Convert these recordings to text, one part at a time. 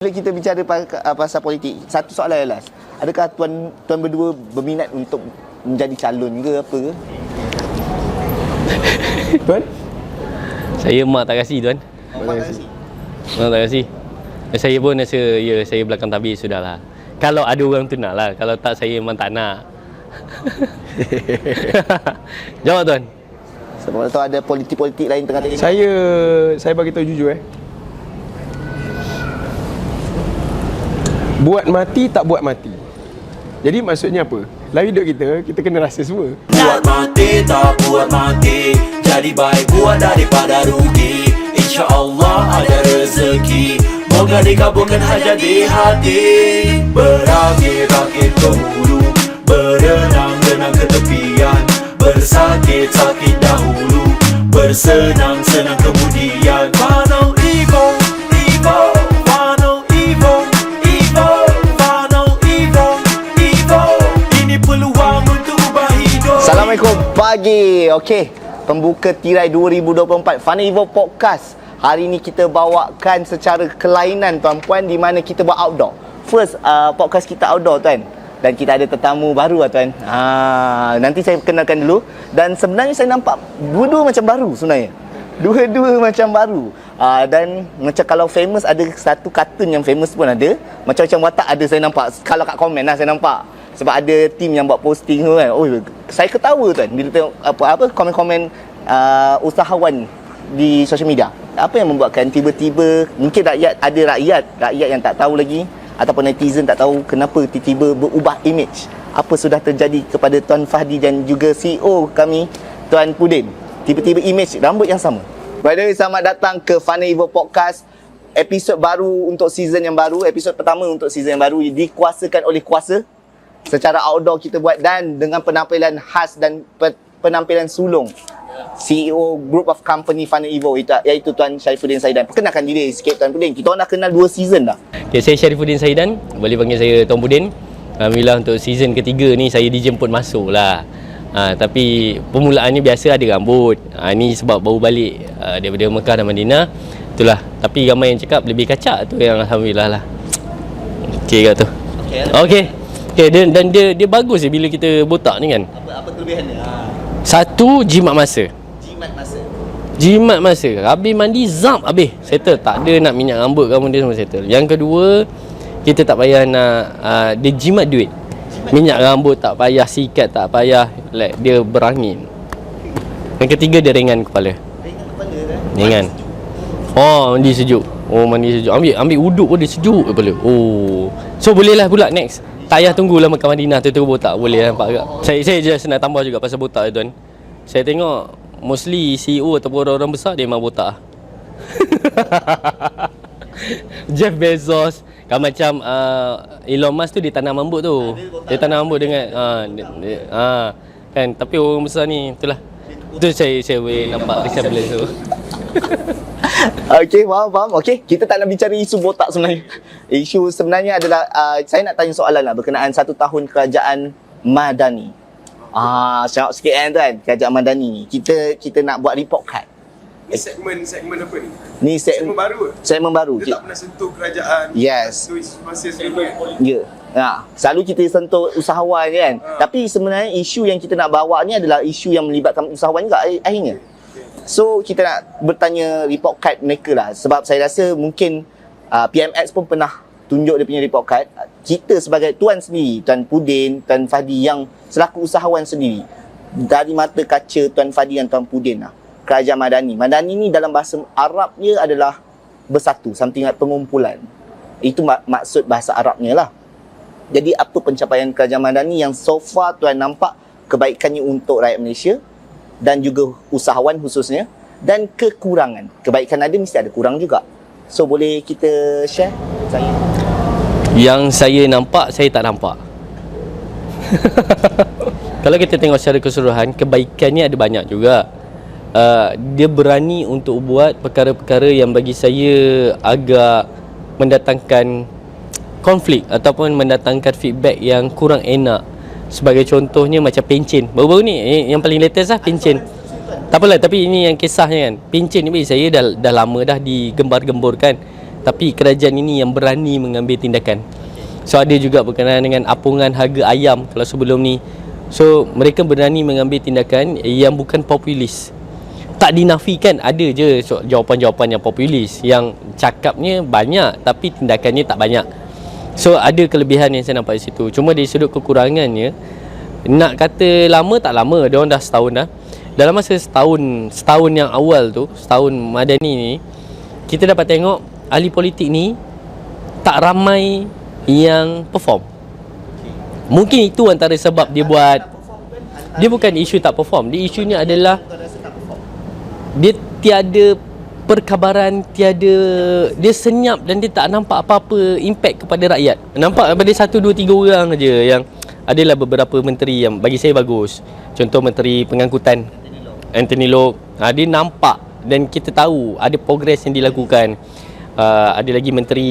Bila kita bicara pasal politik, satu soalan Alas. Adakah tuan berdua berminat untuk menjadi calon ke apa ke? Tuan? Saya mak tak kasih tuan. Mak tak kasih? Mak tak kasih. Saya pun rasa saya belakang tabir sudahlah. Kalau ada orang tu nak lah. Kalau tak saya memang tak nak. Jawab tuan. Sebab tahu ada politik-politik lain tengah tengok. Saya bagi tahu jujur Buat mati tak buat mati. Jadi maksudnya apa? Dalam hidup kita kena rasa semua. Buat mati tak buat mati, jadi baik buat daripada rugi. InsyaAllah ada rezeki, moga dikabulkan hajat di hati. Berakit-rakit ke hulu, berenang-renang ke tepian, bersakit-sakit dahulu, bersenang-senang kemudian. Final ego, ego, final ego, ego, final ego, ego. Ini peluang untuk ubah hidup. Assalamualaikum pagi. Okey, pembuka tirai 2024 Fana Evo Podcast. Hari ini kita bawakan secara kelainan tuan-puan, di mana kita buat outdoor. First podcast kita outdoor tuan. Dan kita ada tetamu baru lah tuan. Nanti saya kenalkan dulu. Dan sebenarnya saya nampak dua-dua macam baru sebenarnya. Dua-dua macam baru. Dan macam kalau famous, ada satu kartun yang famous pun ada. Macam-macam watak ada saya nampak. Kalau kat komen lah saya nampak. Sebab ada tim yang buat posting tu kan. Oh, saya ketawa tuan bila tengok apa komen-komen usahawan di social media. Apa yang membuatkan tiba-tiba mungkin rakyat yang tak tahu lagi, ataupun netizen tak tahu kenapa tiba-tiba berubah image. Apa sudah terjadi kepada Tuan Fahdi dan juga CEO kami Tuan Pudin. Tiba-tiba image rambut yang sama. By the way, selamat datang ke Fana Evo Podcast. Episod baru untuk season yang baru. Episod pertama untuk season yang baru dikuasakan oleh Kuasa. Secara outdoor kita buat dan dengan penampilan khas dan penampilan sulung CEO Group of Company Fana Evo, iaitu Tuan Syarifuddin Saidan. Perkenalkan diri sikit Tuan Pudin. Kita orang dah kenal 2 season dah. Okay, saya Syarifuddin Saidan. Boleh panggil saya Tuan Pudin. Alhamdulillah untuk season ketiga ni saya dijemput masuk lah. Tapi permulaannya biasa ada rambut. Ni sebab baru balik daripada Mekah dan Madinah. Itulah. Tapi ramai yang cakap lebih kacak tu yang Alhamdulillah lah. Okey kat tu. Okey. Dan dia bagus bila kita botak ni kan. Apa kelebihannya? Satu, jimat masa. Jimat masa. Habis mandi, zap, habis. Settle. Tak ada nak minyak rambut kamu, dia semua settle. Yang kedua, kita tak payah nak dia jimat duit. Minyak rambut tak payah, sikat tak payah, like, dia berangin. Yang ketiga, dia ringan kepala. Ringan. Oh, mandi sejuk. Ambil uduk pun dia sejuk kepala. Oh. So bolehlah pula next. Tak payah tunggulah Mekah Madinah tu botak. Boleh nampak agak. Saya just nak tambah juga pasal botak tuan. Saya tengok mostly CEO ataupun orang-orang besar dia memang botak. Jeff Bezos kan, macam Elon Musk tu dia tanam rambut tu. Dia tanam rambut dengan kan, tapi orang besar ni itulah. Tu saya boleh nampak resemblance tu. Okey, faham. Okey, kita tak nak bicara isu botak sebenarnya. Isu sebenarnya adalah saya nak tanya soalan lah berkenaan 1 tahun kerajaan Madani. Syok sikit kan, kerajaan Madani ni. Kita nak buat report card. Ni segmen apa ni? Ni segmen baru. Segmen baru. Dia tak pernah sentuh kerajaan. Yes. Sentuh masa sebelumnya. Ya. Selalu kita sentuh usahawan kan. Tapi sebenarnya isu yang kita nak bawa ni adalah isu yang melibatkan usahawan juga akhirnya. So kita nak bertanya report card mereka lah. Sebab saya rasa mungkin PMX pun pernah tunjuk dia punya report card. Kita sebagai tuan sendiri, Tuan Pudin, Tuan Fahdi yang selaku usahawan sendiri, dari mata kaca Tuan Fahdi dan Tuan Pudin lah, kerajaan Madani. Madani ni dalam bahasa Arabnya adalah bersatu, something like pengumpulan. Itu maksud bahasa Arabnya lah. Jadi apa pencapaian kerajaan Madani yang so far Tuan nampak kebaikannya untuk rakyat Malaysia dan juga usahawan khususnya, dan kekurangan. Kebaikan ada, mesti ada kurang juga. So boleh kita share saya? Yang saya nampak, saya tak nampak. Kalau kita tengok secara keseluruhan, kebaikannya ada banyak juga. Dia berani untuk buat perkara-perkara yang bagi saya agak mendatangkan konflik ataupun mendatangkan feedback yang kurang enak. Sebagai contohnya macam pencen. Baru-baru ni yang paling latest lah pencen. Tak apalah, tapi ini yang kisahnya kan. Pencen ni bagi saya dah lama dah digembar-gemburkan. tapi kerajaan ini yang berani mengambil tindakan. So ada juga berkenaan dengan apungan harga ayam kalau sebelum ni. So mereka berani mengambil tindakan yang bukan populis. Tak dinafikan, ada je jawapan-jawapan yang populis yang cakapnya banyak tapi tindakannya tak banyak. So ada kelebihan yang saya nampak di situ. Cuma dari sudut kekurangannya, nak kata lama tak lama, dia orang dah setahun dah. Dalam masa setahun yang awal tu, setahun Madani ni, kita dapat tengok ahli politik ni tak ramai yang perform. Mungkin itu antara sebab dia buat. Dia bukan isu tak perform. Dia isunya adalah dia tiada perkabaran, tiada, dia senyap dan dia tak nampak apa-apa impact kepada rakyat. Nampak daripada 1, 2, 3 orang aja yang adalah beberapa menteri yang bagi saya bagus. Contoh Menteri Pengangkutan Anthony Loke, dia nampak dan kita tahu ada progres yang dilakukan. Ada lagi Menteri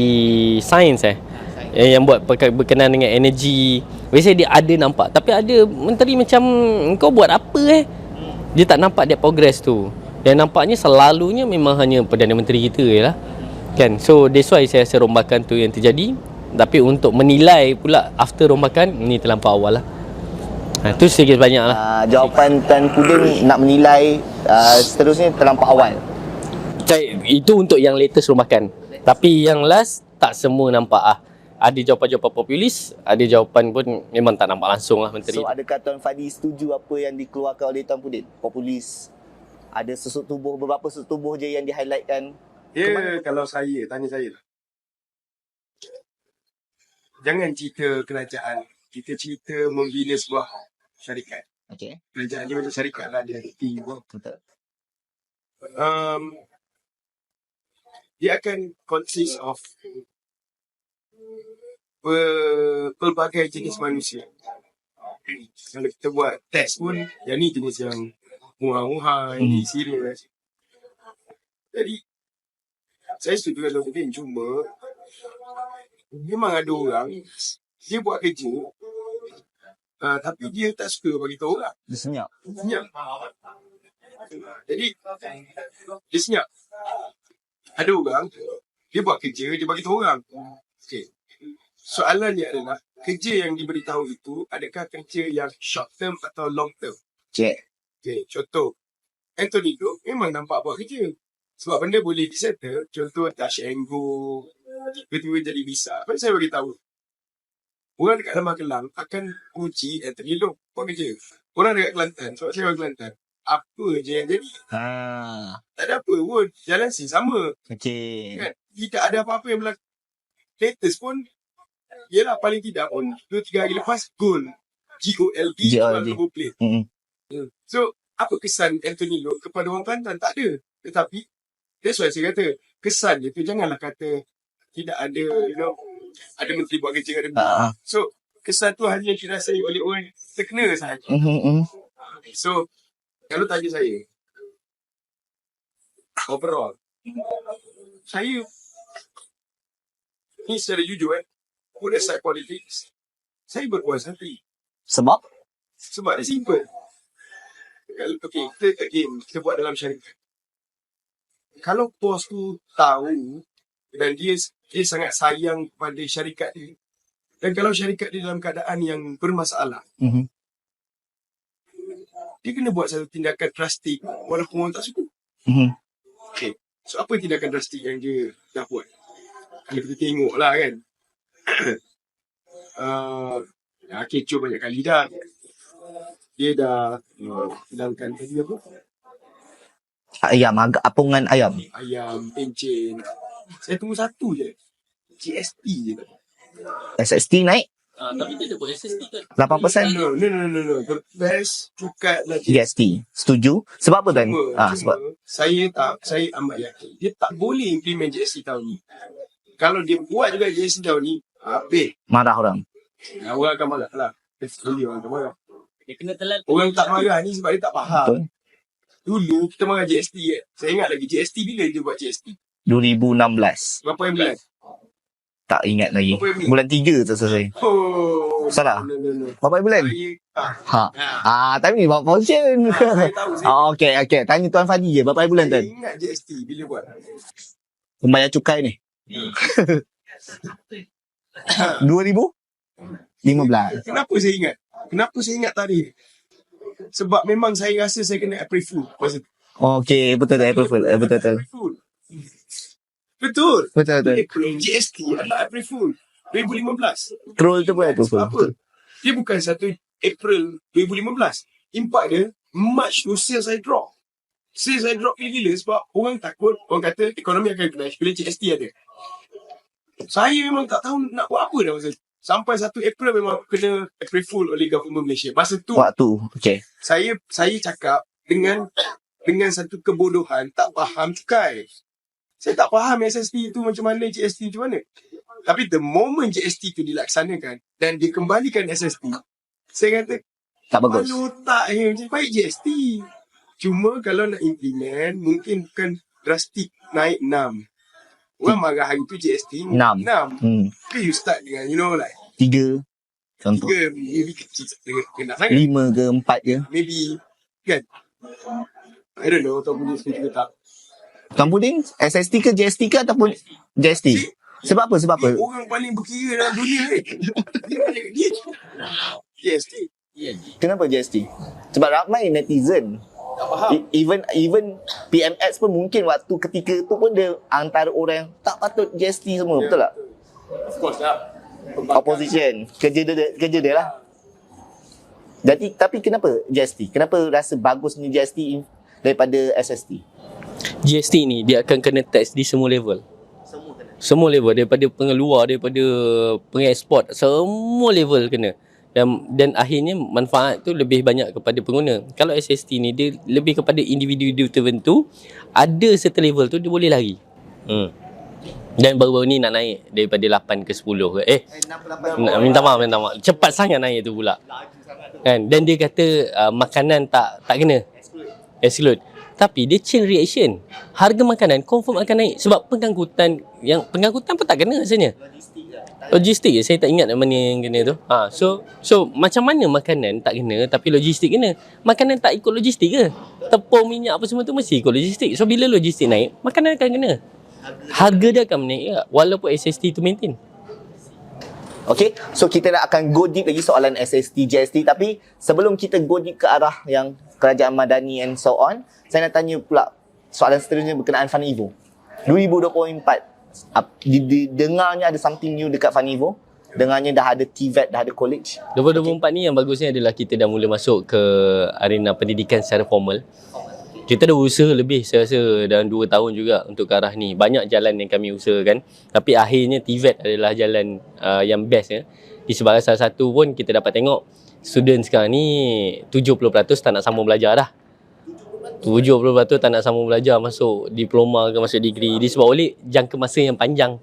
Sains yang buat berkenaan dengan energi. Biasanya dia ada nampak. Tapi ada menteri macam kau buat apa dia tak nampak dia progres tu. Dan nampaknya selalunya memang hanya Perdana Menteri kita je lah kan. So that's why saya rasa rombakan tu yang terjadi. Tapi untuk menilai pula after rombakan, ni terlampau awal lah. Tu sedikit banyak lah. Jawapan Tuan Pudin nak menilai seterusnya terlampau awal. Itu untuk yang latest rombakan. Tapi yang last tak semua nampak Ada jawapan-jawapan populis, ada jawapan pun memang tak nampak langsung lah menteri. So adakah Tuan Fadi setuju apa yang dikeluarkan oleh Tuan Pudin? Populis, ada susut tubuh, beberapa susut tubuh je yang di-highlightkan. Kalau saya, tanya saya lah. Jangan cerita kerajaan, kita cerita membina sebuah syarikat. Okay. Kerajaan dia macam syarikat lah, dia ada team. Betul. Dia akan consist of pelbagai jenis manusia. Kalau kita buat test pun, yang ni jenis yang muha-muha, ini serius. Jadi, saya setuju dengan Dr. Din, cuma memang ada orang, dia buat kerja, tapi dia tak suka bagi tahu orang. Dia senyap. Jadi, dia senyap. Ada orang, dia buat kerja, dia bagi tahu orang. Okay. Soalannya adalah, kerja yang diberitahu itu, adakah kerja yang short term atau long term? Cik. Okay, contoh. Anthony tu memang nampak buat kerja. Sebab benda boleh disettle. Contoh, touch and go. Tiba-tiba jadi bisa. Apa saya beritahu? Orang dekat Lembah Kelang akan uji Anthony tu buat kerja. Orang dekat Kelantan, sebab saya orang Kelantan, apa je yang jadi? Tak ada apa pun. Jalan sih sama. Okay. Kan? Tidak ada apa-apa yang berlaku. Latest pun, yelah paling tidak pun 2-3 hari lepas, goal. GOLD. So, apa kesan Anthony Loke kepada orang Kelantan? Tak ada. Tetapi, that's why saya kata, kesan dia tu janganlah kata tidak ada, ada menteri buat kerja kat dia. So, kesan tu hanya dirasai oleh orang terkena sahaja. So, kalau tanya saya, overall, saya ni secara jujur put aside politics, saya berpuas hati. Sebab? Sebab dia simple. Okay, kita buat dalam syarikat. Kalau bos tu tahu dan dia sangat sayang pada syarikat dia, dan kalau syarikat dia dalam keadaan yang bermasalah, dia kena buat satu tindakan drastik walaupun orang tak suka. Okay. So apa tindakan drastik yang dia dah buat? Kalau kita tengok lah kan. Kecoh banyak kali dah. Dia dah hilangkan tadi apa? Ayam, apungan ayam. Ayam, pencen. Saya tunggu satu je. GST je. SST naik Tapi dia ada buat SST kan? 8%. No. The best cukat lah GST. Setuju? Sebab apa Tuan? Sebab saya amat yakin dia tak boleh implement GST tahun ni. Kalau dia buat juga GST tahun ni, habis. marah orang. Orang akan marah lah. Betul, orang akan marah. Dia kena telan. Orang tak marah ni sebab dia tak faham. Betul. Dulu kita marah GST Saya ingat lagi GST bila dia buat GST? 2016. Berapa yang bulan? Tak ingat lagi. Berapa bulan? Bulan 3 tak selesai. Salah? No. Berapa bulan? Tapi ni buat portion. Saya tahu. Okay. Tanya Tuan Fadi je. Berapa bulan Saya Tuan? ingat GST bila buat. Membayar cukai ni. 2015. Kenapa saya ingat? Kenapa saya ingat tarikh? Sebab memang saya rasa saya kena April Fool masa tu. Okey, betul April Fool. Betul. April Fool. Betul. Betul. April GST adalah April Fool 2015. Troll tu pun April Fool. Sebab apa? Dia bukan 1 April 2015. Impak dia March tu sales saya drop. Sales saya drop gila-gila sebab orang takut, orang kata ekonomi akan crash bila GST ada. Saya memang tak tahu nak buat apa dah masa tu. Sampai 1 April memang kena April Fool oleh government Malaysia. Masa tu Waktu. Okey. saya cakap dengan satu kebodohan, tak faham cukai. Saya tak faham SST tu macam mana, GST macam mana. Tapi the moment GST tu dilaksanakan dan dikembalikan SST, saya kata Tak bagus. kalau tak macam baik GST. Cuma kalau nak implement mungkin bukan drastik naik 6. Orang marah hari tu GST 6. Okay, you start dengan like 3 contoh. 3 maybe kecil kena sangat. 5 ke 4 ke. Maybe kan. I don't know tak boleh setuju ke tak. Tuan Puding, SST ke GST ke ataupun GST? Sebab apa? Dia orang paling berkira dalam dunia ni. Dia GST. Kenapa GST? Sebab ramai netizen Tak faham. Even PMX pun mungkin waktu ketika tu pun dia antara orang yang tak patut GST semua, betul tak? Of course lah. Opposition, kerja dia lah. Jadi tapi kenapa GST? Kenapa rasa bagusnya GST daripada SST? GST ni dia akan kena tax di semua level. Semua level, daripada pengeluar, daripada pengeksport, semua level kena. Dan akhirnya manfaat tu lebih banyak kepada pengguna. Kalau SST ni dia lebih kepada individu tertentu, ada certain level tu dia boleh lari. Dan baru-baru ni nak naik daripada 8 ke 10 ke. Minta maaf. Cepat sangat naik tu pula. Kan? Dan dia kata makanan tak kena. Exclude. Tapi dia chain reaction. Harga makanan confirm akan naik sebab pengangkutan pun tak kena rasanya. Logistik je, saya tak ingat mana yang kena tu. So macam mana makanan tak kena tapi logistik kena? Makanan tak ikut logistik ke? Tepung, minyak apa semua tu mesti ikut logistik. So bila logistik naik, makanan akan kena. Harga dia akan menaik walaupun SST tu maintain. Okay, so kita nak akan go deep lagi soalan SST, GST. Tapi sebelum kita go deep ke arah yang kerajaan madani and so on, saya nak tanya pula soalan seterusnya berkenaan FUNEVO 2024. Dengarnya ada something new dekat FUNEVO. Dengarnya dah ada TVET, dah ada college. 2024 ni yang bagusnya adalah kita dah mula masuk ke arena pendidikan secara formal. Kita dah usaha lebih, saya rasa dalam 2 tahun juga untuk ke arah ni. Banyak jalan yang kami usahakan. Tapi akhirnya TVET adalah jalan yang best ya. Disebabkan salah satu pun kita dapat tengok student sekarang ni 70% tak nak sambung belajar dah. 70% tak nak sambung belajar, masuk diploma ke masuk degree. Disebab oleh jangka masa yang panjang.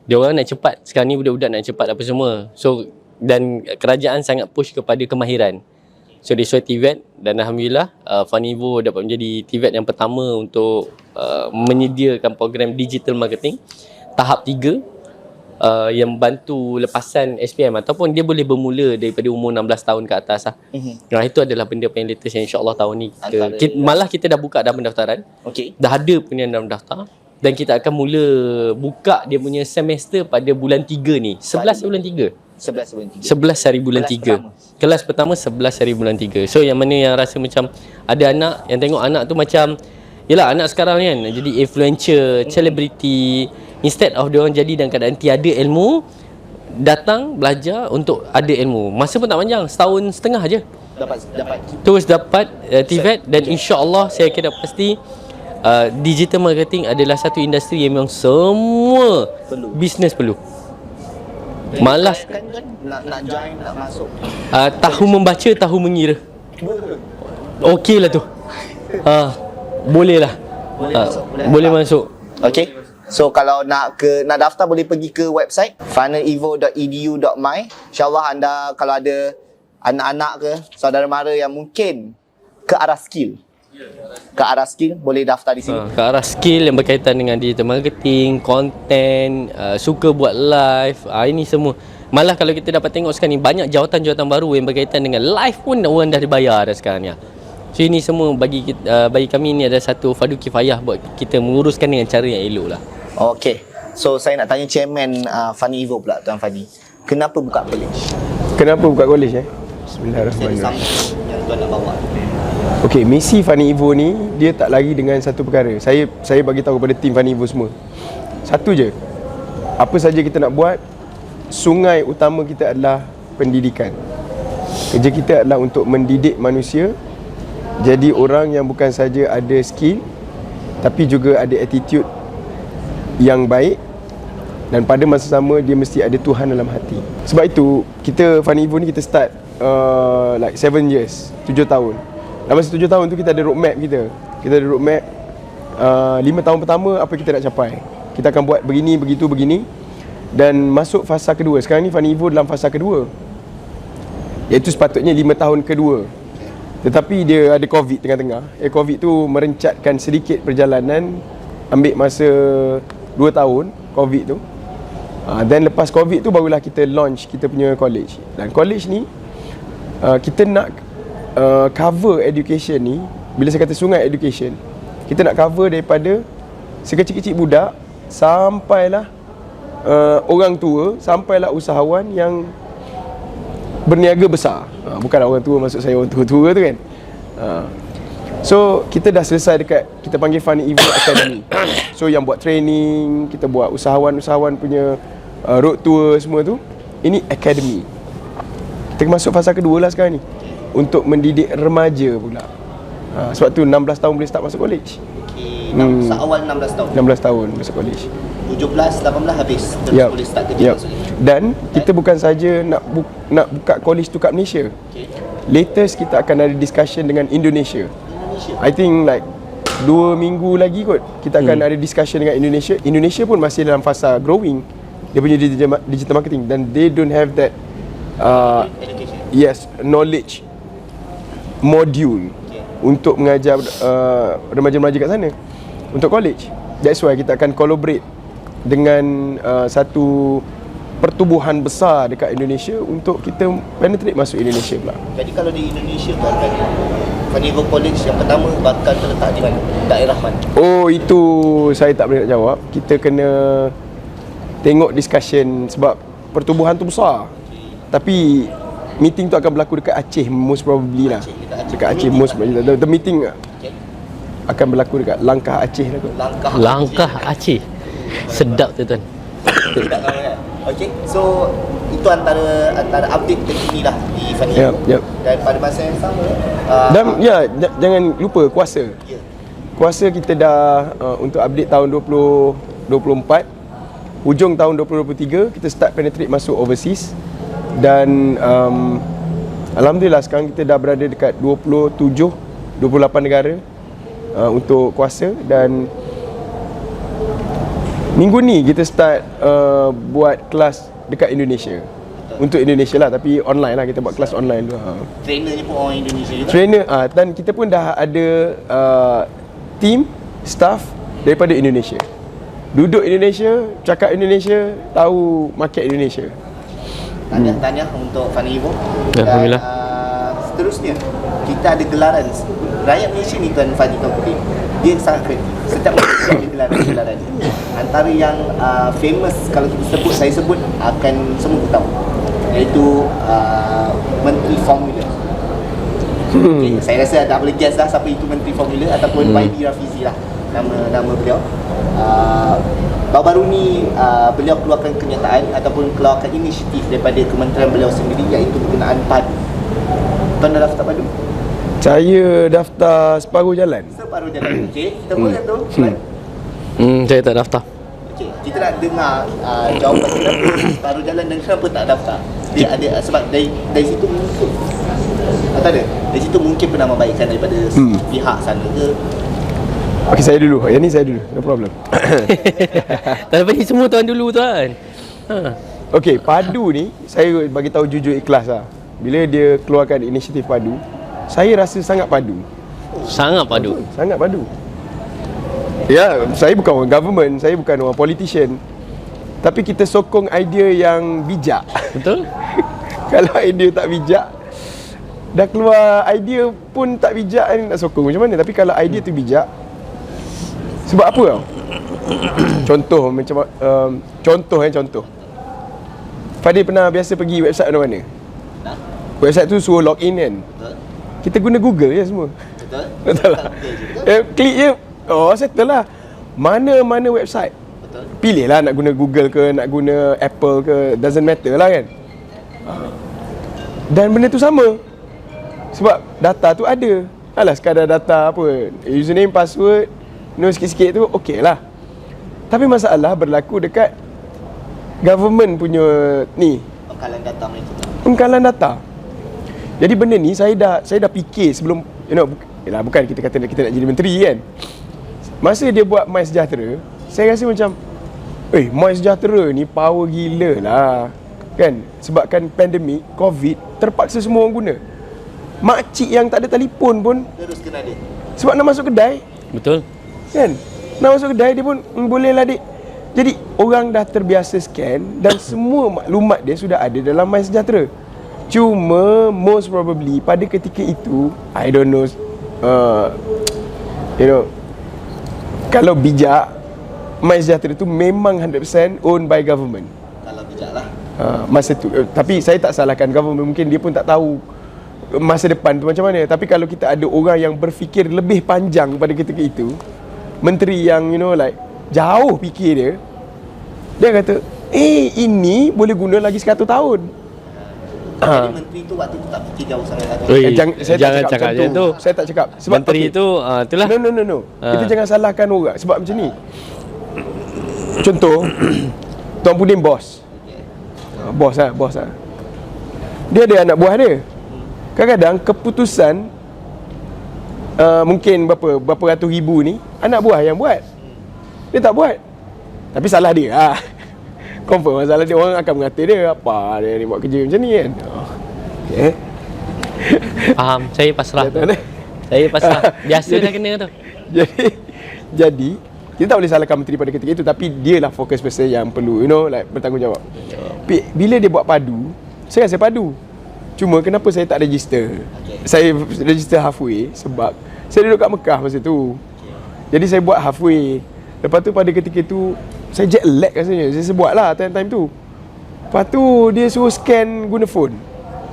Dia orang nak cepat. Sekarang ni budak-budak nak cepat apa semua. So dan kerajaan sangat push kepada kemahiran. So dia sesuai TVET dan alhamdulillah FUNEVO dapat menjadi TVET yang pertama untuk menyediakan program digital marketing tahap 3 yang bantu lepasan SPM ataupun dia boleh bermula daripada umur 16 tahun ke atas lah. Nah, itu adalah benda yang latest yang insya-Allah tahun ni malah kita dah buka dah pendaftaran. Dah ada punya dalam daftar dan kita akan mula buka dia punya semester pada bulan 3 ni. 11 bulan 3. 11 hari bulan 3. Kelas pertama 11 hari bulan 3. So yang mana yang rasa macam ada anak yang tengok anak tu macam yelah anak sekarang ni kan jadi influencer, celebrity, instead of dia orang jadi dalam keadaan tiada ilmu, datang belajar untuk ada ilmu. Masa pun tak panjang, setahun setengah je. Terus dapat TVET dan insya-Allah saya kira pasti digital marketing adalah satu industri yang memang semua bisnes perlu. Malas nak join, nak masuk. Tahu membaca, tahu mengira. Okey lah tu. Boleh lah. Boleh masuk. Okay. So kalau nak daftar boleh pergi ke website funevo.edu.my. InsyaAllah anda kalau ada anak-anak ke saudara mara yang mungkin ke arah skill, boleh daftar di sini. Ke arah skill yang berkaitan dengan digital marketing, content, suka buat live, ini semua. Malah kalau kita dapat tengok sekarang ni banyak jawatan-jawatan baru yang berkaitan dengan live pun orang dah dibayar dah sekarang ni. So ini semua bagi kami ni ada satu fardu kifayah buat kita menguruskan dengan cara yang elok lah. Okay. So saya nak tanya chairman Fani Evo pula, Tuan Fani. Kenapa buka college? Kenapa buka college Saya ada Bismillahirrahmanirrahim. something yang tuan nak bawa. Okey, misi Fani Evo ni dia tak lari dengan satu perkara. Saya bagi tahu kepada tim Fani Evo semua. Satu je. Apa saja kita nak buat, sungai utama kita adalah pendidikan. Kerja kita adalah untuk mendidik manusia jadi orang yang bukan saja ada skill tapi juga ada attitude yang baik, dan pada masa sama dia mesti ada Tuhan dalam hati. Sebab itu kita Fani Evo ni kita start like 7 years, 7 tahun. Dalam masa 7 tahun tu kita ada roadmap kita. Kita ada roadmap 5 tahun pertama apa kita nak capai. Kita akan buat begini, begitu, begini. Dan masuk fasa kedua. Sekarang ni Fani Evo dalam fasa kedua, iaitu sepatutnya 5 tahun kedua. Tetapi dia ada COVID tengah-tengah. COVID tu merencatkan sedikit perjalanan. Ambil masa 2 tahun COVID tu. Dan lepas COVID tu barulah kita launch kita punya college. Dan college ni kita nak cover education ni. Bila saya kata sungai education, kita nak cover daripada sekecil-kecil budak sampailah orang tua, sampailah usahawan yang berniaga besar. Bukan orang tua maksud saya orang tua-tua tu kan. So kita dah selesai dekat, kita panggil Fani Evo Academy. So yang buat training, kita buat usahawan-usahawan punya road tour semua tu. Ini academy. Kita masuk fasa kedua lah sekarang ni, untuk mendidik remaja pula. Sebab tu 16 tahun boleh start masuk college. Awal 16 tahun. 16 tahun masuk college. 17, 18 habis terus boleh start kerja masuk. Dan kita bukan saja nak buka college tu kat Malaysia. Latest kita akan ada discussion dengan Indonesia. I think like 2 minggu lagi kot kita akan ada discussion dengan Indonesia. Indonesia pun masih dalam fasa growing dia punya digital marketing, dan they don't have that knowledge module untuk mengajar remaja-remaja kat sana untuk college. That's why kita akan collaborate dengan satu pertubuhan besar dekat Indonesia untuk kita penetrate masuk Indonesia pula. Jadi kalau di Indonesia tu kan, Fani Evo College yang pertama bakal terletak di mana? Daerah mana? Oh, itu saya tak boleh nak jawab. Kita kena tengok discussion sebab pertubuhan tu besar. Tapi meeting tu akan berlaku dekat Aceh most probably lah. Dekat Aceh most probably. The meeting akan berlaku dekat Langkah Aceh lah kot. Langkah Aceh. Sedap tu tuan. Okey, so itu antara update terkini lah di Fani Evo. Dan pada masa yang sama dan jangan lupa kuasa. Kuasa kita dah untuk update tahun 2024. Hujung tahun 2023 kita start penetrate masuk overseas. Dan alhamdulillah sekarang kita dah berada dekat 28 negara untuk kuasa. Dan minggu ni kita start buat kelas dekat Indonesia. Untuk Indonesia lah, tapi online lah, kita buat kelas online tu. Trainernya pun orang Indonesia juga. Trainer dan kita pun dah ada team, staff daripada Indonesia. Duduk Indonesia, cakap Indonesia, tahu market Indonesia. Tahniah untuk Fani Evo. Alhamdulillah. Dan seterusnya kita ada gelaran. Rakyat Malaysia ni Tuan Fani, Tuan Putih, dia sangat kreatif. Setiap malam ada gelaran. Antara yang famous kalau kita sebut, saya sebut, akan semua kita tahu, iaitu Menteri Formula. Okay, saya rasa tak boleh guess lah siapa itu Menteri Formula, ataupun YB Rafizi lah nama beliau. Baru-baru ni beliau keluarkan kenyataan ataupun keluarkan inisiatif daripada kementerian beliau sendiri, iaitu penggunaan padu. Tuan dah daftar padu? Saya daftar separuh jalan. Separuh jalan. Okey, kita mula tu. Saya tak daftar. Okey, kita nak dengar jawapan kenapa separuh jalan dan kenapa tak daftar. Dia ada sebab dari situ mungkin atau ada dari situ mungkin penambahbaikan daripada pihak sana ke. Okey, saya dulu. Yang ni saya dulu. No problem. Tapi ni semua tuan dulu tuan. Okey, padu ni saya bagi tahu jujur ikhlas lah. Bila dia keluarkan inisiatif padu, saya rasa sangat padu. Sangat padu. Sangat padu. Ya, saya bukan orang government, saya bukan orang politician. Tapi kita sokong idea yang bijak. Betul? Kalau idea tak bijak, dah keluar idea pun tak bijak ni nak sokong macam mana. Tapi kalau idea tu bijak, sebab apa tau? Contoh macam contoh. Fadil pernah biasa pergi website mana-mana? Nah, Website tu suruh log in kan. betul. Kita guna Google je semua. Betul. Betul lah. Klik je. Oh, settle lah. Mana-mana website. Betul. Pilih lah nak guna Google ke, nak guna Apple ke, doesn't matter lah kan. Dan benda tu sama. Sebab data tu ada. Alah sekadar data apa, username, password, sikit-sikit tu okey lah. Tapi masalah berlaku dekat government punya ni, Bekalan data mereka. pengkalan data. Jadi benda ni saya dah fikir sebelum, bukan kita kata kita nak jadi menteri kan. Masa dia buat MySejahtera, saya rasa macam MySejahtera ni power gila lah kan. Sebabkan pandemik COVID, terpaksa semua orang guna. Makcik yang tak ada telefon pun Terus kena dia. sebab nak masuk kedai Betul. kan, nak masuk kedai dia pun boleh lah dik. Jadi orang dah terbiasa scan dan semua maklumat dia sudah ada dalam MySejahtera. Cuma most probably pada ketika itu, I don't know, kalau bijak, MySejahtera tu memang 100% owned by government. Kalau bijak lah. Masa tu tapi saya tak salahkan government, mungkin dia pun tak tahu masa depan tu macam mana. Tapi kalau kita ada orang yang berfikir lebih panjang pada ketika itu, menteri yang jauh fikir dia kata ini boleh guna lagi 100 tahun. Jadi menteri tu waktu tu tak fikir jauh sangat lah. Oi, Saya jangan tak cakap macam macam tu. Saya tak cakap sebab Menteri tu itulah. No. Kita jangan salahkan orang sebab macam ni. Contoh Tuan Pudin bos. Bos lah. Dia ada anak buah dia. Kadang-kadang keputusan mungkin berapa ratus ribu ni anak buah yang buat. Dia tak buat. Tapi salah dia lah. Confirm masalah dia. Orang akan mengata dia, apa dia ni buat kerja macam ni kan. Okay. Faham, saya pasrah. Betul, eh? Saya pasrah. Biasa dah kena tu. Jadi kita tak boleh salahkan menteri pada ketika itu, tapi dia lah fokus person yang perlu bertanggungjawab. Bila dia buat padu, saya rasa padu. Cuma kenapa saya tak register? Saya register halfway sebab saya duduk kat Mekah masa tu. Jadi saya buat halfway. Lepas tu pada ketika tu saya jet lag rasanya. Saya buat lah time tu. Lepas tu dia suruh scan guna phone.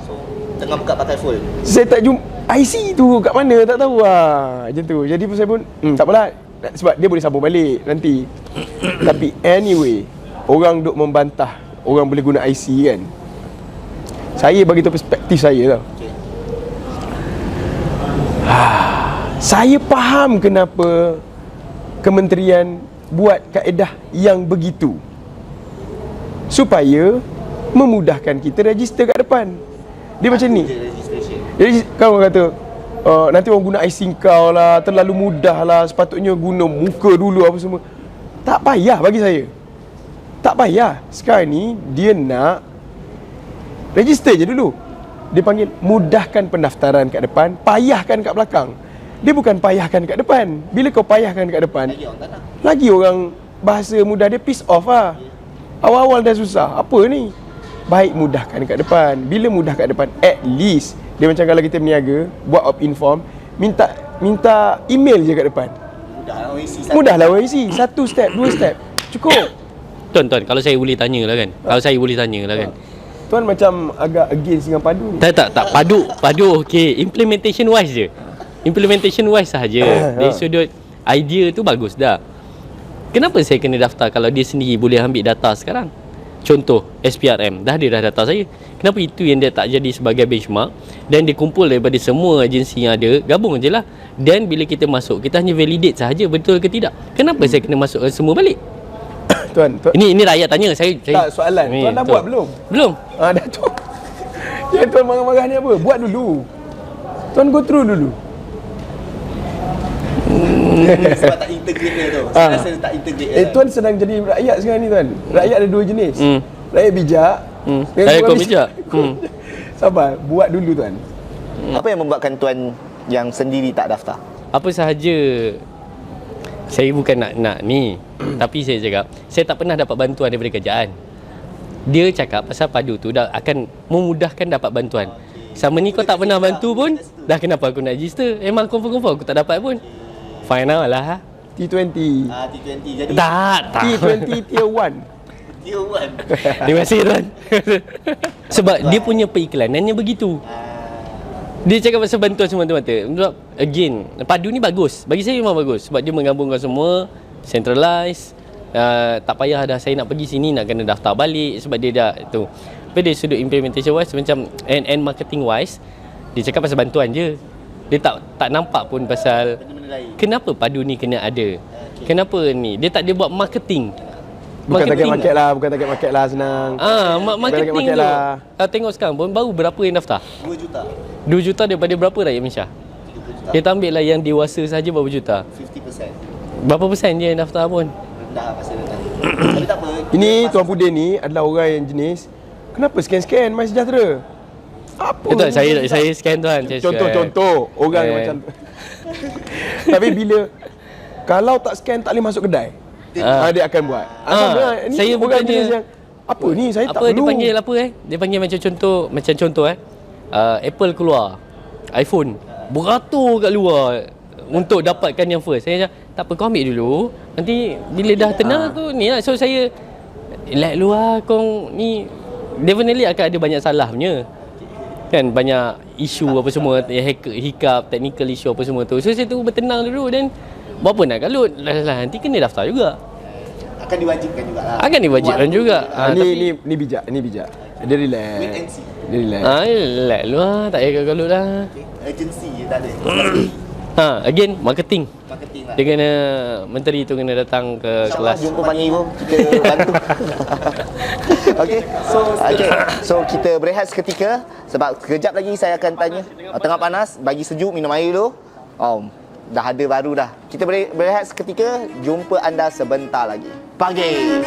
So, tengah buka pakai full. Saya tak jumpa IC tu kat mana, tak tahu lah. Macam tu. Jadi saya pun tak apalah. Sebab dia boleh sambung balik nanti. Tapi anyway, orang duk membantah orang boleh guna IC kan. Saya bagi tahu perspektif saya tau. Okay. Saya faham kenapa kementerian buat kaedah yang begitu, supaya memudahkan kita register kat depan. Dia macam ni. Registration. Jadi kau kata nanti orang guna IC kau lah, terlalu mudah lah, sepatutnya guna muka dulu apa semua. Tak payah bagi saya. Tak payah. Sekarang ni dia nak register je dulu. Dia panggil mudahkan pendaftaran kat depan, payahkan kat belakang. Dia bukan payahkan kat depan. Bila kau payahkan kat depan, Lagi orang tak nak. lagi orang bahasa mudah dia piss off lah. Awal-awal dah susah. Apa ni? Baik mudahkan kat depan. Bila mudah kat depan, at least dia macam kalau kita berniaga, buat opt-in form, minta email je kat depan. Mudah lah orang isi. Mudahlah orang isi. 1 step, 2 step. Cukup. Tuan, kalau saya boleh tanya lah kan. Tuan macam agak against dengan padu ni. Tak padu okey, implementation wise sahaja. Dari sudut idea tu bagus dah. Kenapa saya kena daftar kalau dia sendiri boleh ambil data sekarang? Contoh SPRM, dah data saya. Kenapa itu yang dia tak jadi sebagai benchmark dan dia kumpul daripada semua agensi yang ada, gabung je lah. Dan bila kita masuk, kita hanya validate sahaja betul ke tidak. Kenapa saya kena masukkan semua balik? Tuan. Ini rakyat tanya saya. Tak, soalan. Ni, Tuan dah buat belum? Belum. Dah tu. Yang tuan marah-marah ni apa? Buat dulu. Tuan go through dulu. Sebab tak integrate dia tu. Saya rasa tak integrate. Tuan sedang jadi rakyat sekarang ni tuan. Rakyat ada 2 jenis. Rakyat bijak. Saya kau bijak. Sabar, buat dulu tuan. Apa yang membuatkan tuan yang sendiri tak daftar? Apa sahaja. Saya bukan nak ni. Tapi saya cakap, saya tak pernah dapat bantuan daripada kerajaan. Dia cakap pasal padu tu dah akan memudahkan dapat bantuan. Sama ni kau tak pernah bantu pun, dah kenapa aku nak register? Emang confirm aku tak dapat pun. Fine lah. T20. T20 jadi Tak. T20 Tier 1. Tier 1. Terima kasih tuan. Sebab dia punya periklanannya begitu. Dia cakap pasal bantuan semata-mata. Sebab again, padu ni bagus. Bagi saya memang bagus. Sebab dia menggabungkan semua, centralize. Tak payah dah saya nak pergi sini nak kena daftar balik sebab dia dah tu. Tapi dari sudut implementation wise macam and marketing wise, dia cakap pasal bantuan je. Dia tak nampak pun pasal benda-benda lain. kenapa padu ni kena ada. Kenapa ni? Dia tak ada buat marketing. Bukan target market lah, senang. Marketing market tu. lah. Tengok sekarang pun baru berapa yang daftar? 2 juta. 2 juta daripada berapa rakyat Malaysia? 30 juta. Kita ambil lah yang dewasa saja berapa juta? 50%. Berapa persen je yang daftar pun? Rendah pasal rendah. Tapi tak apa. Ini Tuan Pudin ni adalah orang yang jenis, kenapa scan-scan MySejahtera? Apa? Betul, saya scan tuan. Saya scan. Contoh orang yang macam tapi bila kalau tak scan tak boleh masuk kedai, dia akan buat. Ni saya orang bukannya- jenis yang apa ni, saya tak Apa dia perlu. panggil apa Dia panggil macam contoh Apple keluar iPhone beratur kat luar untuk dapatkan yang first. Saya cakap, tak apa kau ambil dulu. Nanti bila dah tenang tu ni lah. So saya relax dulu lah kau ni. Definitely akan ada banyak salah punya. Kan banyak isu apa semua, hiccup, technical issue apa semua tu. So saya tunggu bertenang dulu dan berapa nak kalut. Nanti kena daftar juga. Akan diwajibkan jugalah. Akan diwajibkan juga. Ni bijak. Dia relax. Wait and see. Dia relax. Relax lu lah, tak payah kalut lah. Agency je tak ada. Again, marketing. Marketing lah. Dia kena, menteri tu kena datang ke InsyaAllah kelas. jumpa Panggil Ibu, kita bantu. So kita berehat seketika sebab sekejap lagi saya akan tanya. Tengah panas, bagi sejuk, minum air dulu. Dah ada baru dah. Kita berehat seketika, jumpa anda sebentar lagi. Pagi.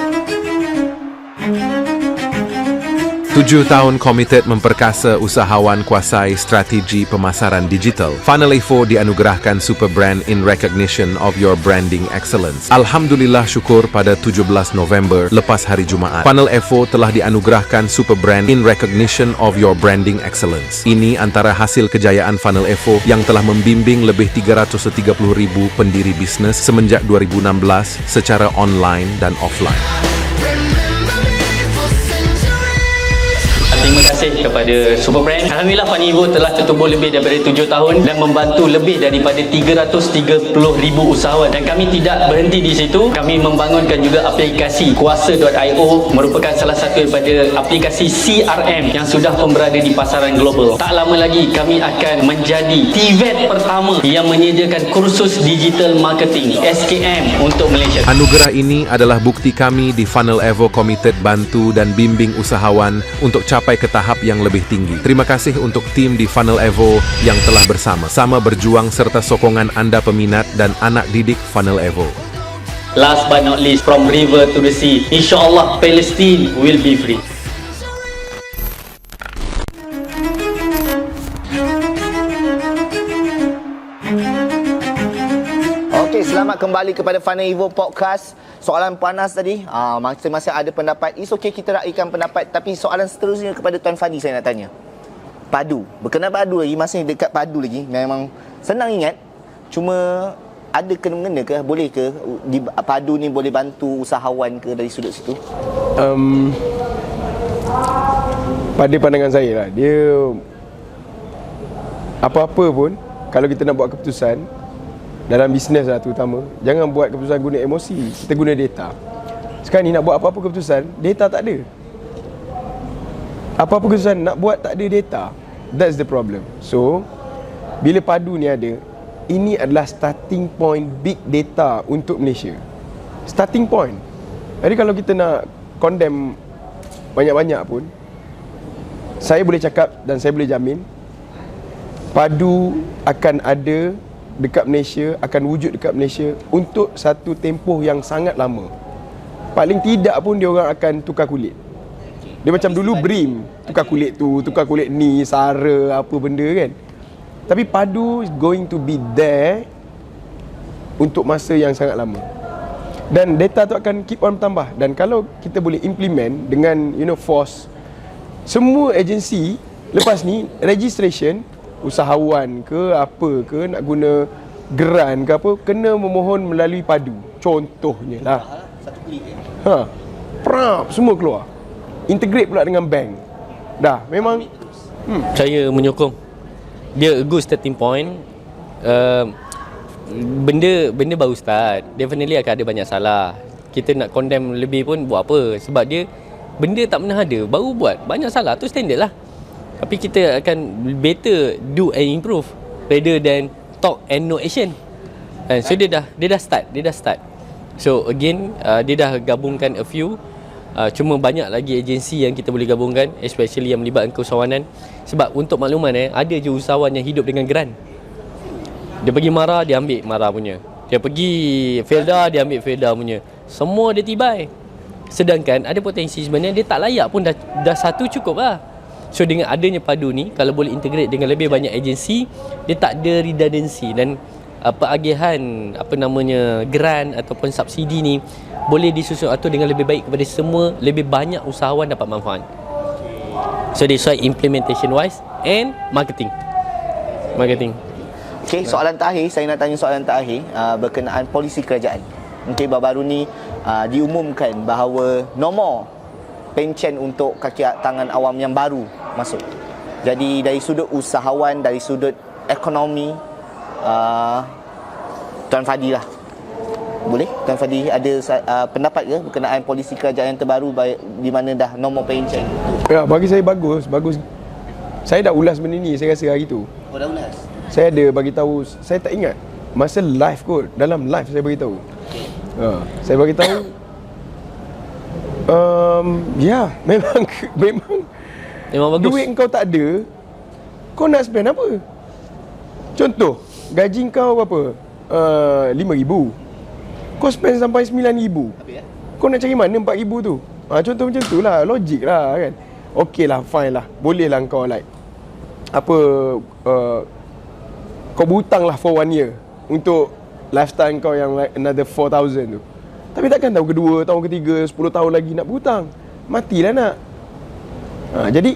7 tahun komited memperkasa usahawan kuasai strategi pemasaran digital. Funnel Evo dianugerahkan Super Brand in recognition of your branding excellence. Alhamdulillah syukur pada 17 November lepas hari Jumaat. Funnel Evo telah dianugerahkan Super Brand in recognition of your branding excellence. Ini antara hasil kejayaan Funnel Evo yang telah membimbing lebih 330,000 pendiri bisnes semenjak 2016 secara online dan offline. Terima kasih kepada Super Brand. Alhamdulillah Funnel Evo telah tertubuh lebih daripada 7 tahun dan membantu lebih daripada 330,000 usahawan. Dan kami tidak berhenti di situ. Kami membangunkan juga aplikasi Kuasa.io, merupakan salah satu daripada aplikasi CRM yang sudah pun berada di pasaran global. Tak lama lagi kami akan menjadi TVET pertama yang menyediakan kursus digital marketing SKM untuk Malaysia. Anugerah ini adalah bukti kami di Funnel Evo Committed bantu dan bimbing usahawan untuk capai ke tahap yang lebih tinggi. Terima kasih untuk tim di Funnel Evo yang telah bersama-sama berjuang serta sokongan anda peminat dan anak didik Funnel Evo. Last but not least, from river to the sea, insyaAllah Palestine will be free. Okey, selamat kembali kepada Funnel Evo Podcast. Soalan panas tadi, masing-masing ada pendapat. It's okay kita raikan pendapat. Tapi soalan seterusnya kepada Tuan Fadi saya nak tanya. Padu, berkenaan padu lagi, masih dekat padu lagi. Memang senang ingat. Cuma ada kena-mengena ke? Boleh ke padu ni boleh bantu usahawan ke dari sudut situ? Pada pandangan saya lah, dia apa-apa pun kalau kita nak buat keputusan dalam bisnes lah terutama, jangan buat keputusan guna emosi, kita guna data. Sekarang ni nak buat apa-apa keputusan, data tak ada. Apa-apa keputusan nak buat tak ada data. That's the problem. So bila padu ni ada, ini adalah starting point big data untuk Malaysia. Starting point. Jadi kalau kita nak condemn banyak-banyak pun, saya boleh cakap dan saya boleh jamin padu akan ada dekat Malaysia, akan wujud dekat Malaysia untuk satu tempoh yang sangat lama. Paling tidak pun dia orang akan tukar kulit. Dia macam dulu BRIM, tukar kulit tu, tukar kulit ni, sara, apa benda kan. Tapi padu is going to be there untuk masa yang sangat lama. Dan data tu akan keep on bertambah. Dan kalau kita boleh implement dengan force, semua agensi lepas ni registration, usahawan ke apa ke nak guna geran ke apa, kena memohon melalui padu. Contohnya lah. Satu klik Prap, semua keluar. Integrate pula dengan bank. Dah, memang Saya menyokong. Dia a good starting point. Benda baru start. Definitely akan ada banyak salah. Kita nak condemn lebih pun buat apa? Sebab dia benda tak pernah ada, baru buat. Banyak salah tu standard lah. Tapi kita akan better do and improve rather than talk and no action. So dia dah start. So again, dia dah gabungkan a few. Cuma banyak lagi agensi yang kita boleh gabungkan, especially yang melibatkan keusahawanan. Sebab untuk makluman ada je usahawan yang hidup dengan geran. Dia pergi Mara, dia ambil Mara punya. Dia pergi Felda, dia ambil Felda punya. Semua dia tibai. Sedangkan ada potensi sebenarnya dia tak layak pun, dah satu cukup lah. So dengan adanya padu ni, kalau boleh integrate dengan lebih banyak agensi, dia tak ada redundancy. Dan peagihan grant ataupun subsidi ni boleh disusun atur dengan lebih baik kepada semua, lebih banyak usahawan dapat manfaat. So that's why implementation wise and marketing. Okey, soalan terakhir, saya nak tanya soalan terakhir berkenaan polisi kerajaan. Okey, baru-baru ni diumumkan bahawa nombor pencen untuk kaki tangan awam yang baru masuk. Jadi dari sudut usahawan, dari sudut ekonomi, Tuan Fadi lah. Boleh? Tuan Fadi ada pendapat ke berkenaan polisi kerajaan yang terbaru di mana dah nombor pencen? Ya, bagi saya bagus. Saya dah ulas benda ni, saya rasa hari tu. Oh, dah ulas? Saya ada bagi tahu, saya tak ingat. Masa live kot, dalam live saya bagi tahu. Saya bagi tahu ya, memang bagus. duit kau tak ada, kau nak spend apa? Contoh, gaji kau berapa? 5,000. Kau spend sampai 9,000. Kau nak cari mana 4,000 tu? Contoh macam tu lah, logik lah kan. Okey lah, fine lah. Boleh lah kau like kau berhutang lah for 1 year untuk lifestyle kau yang like another 4,000 tu. Tapi takkan tahun kedua, tahun ketiga, 10 tahun lagi nak berhutang. Matilah nak. Jadi